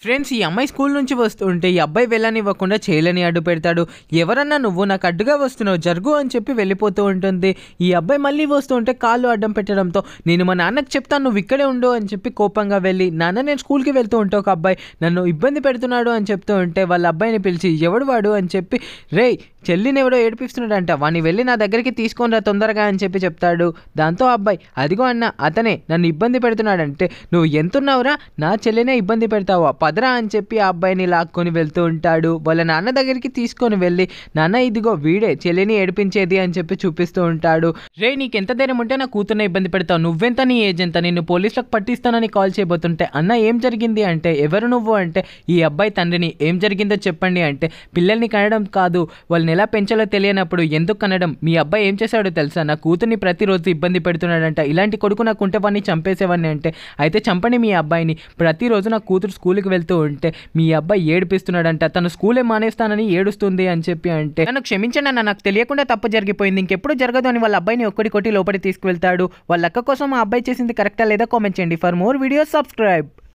Friends, ఈ అమ్మాయి school నుంచి వస్తుంటే ఈ అబ్బాయి వెళ్ళనివ్వకుండా చేయలని అడ్డు పెడతాడు. ఎవరన్నా నువ్వు నాకు అడ్డుగా వస్తున్నావు జరుగు అని చెప్పి వెళ్ళిపోతూ ఉంటుంది. ఈ అబ్బాయి మళ్ళీ వస్తూ ఉంటే కాళ్ళు అడ్డం పెట్టడంతో నేను మా నాన్నకు చెప్తాను నువ్వు ఇక్కడే ఉండు అని చెప్పి కోపంగా వెళ్ళి, నాన్న నేను స్కూల్కి వెళ్తూ ఉంటే ఒక అబ్బాయి నన్ను ఇబ్బంది పెడుతున్నాడు అని చెప్తూ ఉంటే వాళ్ళ అబ్బాయిని పిలిచి ఎవడు వాడు అని చెప్పి, రేయ్ చెల్లిని ఎవడో ఏడిపిస్తున్నాడంట, వాడిని వెళ్ళి నా దగ్గరికి తీసుకొని రా తొందరగా అని చెప్పి చెప్తాడు. దాంతో అబ్బాయి, అదిగో అన్న అతనే నన్ను ఇబ్బంది పెడుతున్నాడంటే, నువ్వు ఎంతున్నావురా నా చెల్లినే ఇబ్బంది పెడతావా పదరా అని చెప్పి ఆ అబ్బాయిని లాక్కొని వెళ్తూ ఉంటాడు. వాళ్ళ నాన్న దగ్గరికి తీసుకొని వెళ్ళి, నాన్న ఇదిగో వీడే చెల్లిని ఏడిపించేది అని చెప్పి చూపిస్తూ ఉంటాడు. రే నీకెంత ధైర్యం ఉంటే నా కూతుర్ని ఇబ్బంది పెడతావు, నువ్వెంత నీ ఏజ్ ఎంత, నిన్ను పోలీసులకు పట్టిస్తానని కాల్ చేయబోతుంటే, అన్న ఏం జరిగింది అంటే, ఎవరు నువ్వు అంటే, ఈ అబ్బాయి తండ్రిని, ఏం జరిగిందో చెప్పండి అంటే, పిల్లల్ని కనడం కాదు వాళ్ళని ఎలా పెంచాలో తెలియనప్పుడు ఎందుకు కనడం, మీ అబ్బాయి ఏం చేశాడో తెలుసా, నా కూతుర్ని ప్రతిరోజు ఇబ్బంది పెడుతున్నాడంట, ఇలాంటి కొడుకు నాకు ఉంటే వాడిని చంపేసేవాడిని అంటే, అయితే చంపండి మీ అబ్బాయిని, ప్రతిరోజు నా కూతురు స్కూల్కి వెళ్తూ ఉంటే మీ అబ్బాయి ఏడిపిస్తున్నాడంట, తను స్కూలే మానేస్తానని ఏడుస్తుంది అని చెప్పి అంటే, నన్ను క్షమించండి అన్న, నాకు తెలియకుండా తప్పు జరిగిపోయింది, ఇంకెప్పుడు జరగదు అని వాళ్ళ అబ్బాయిని ఒక్కడి కొట్టి లోపలికి తీసుకువెళ్తాడు. వాళ్ళ అక్క కోసం ఆ అబ్బాయి చేసింది కరెక్టా లేదా కామెంట్ చేయండి. For more videos subscribe.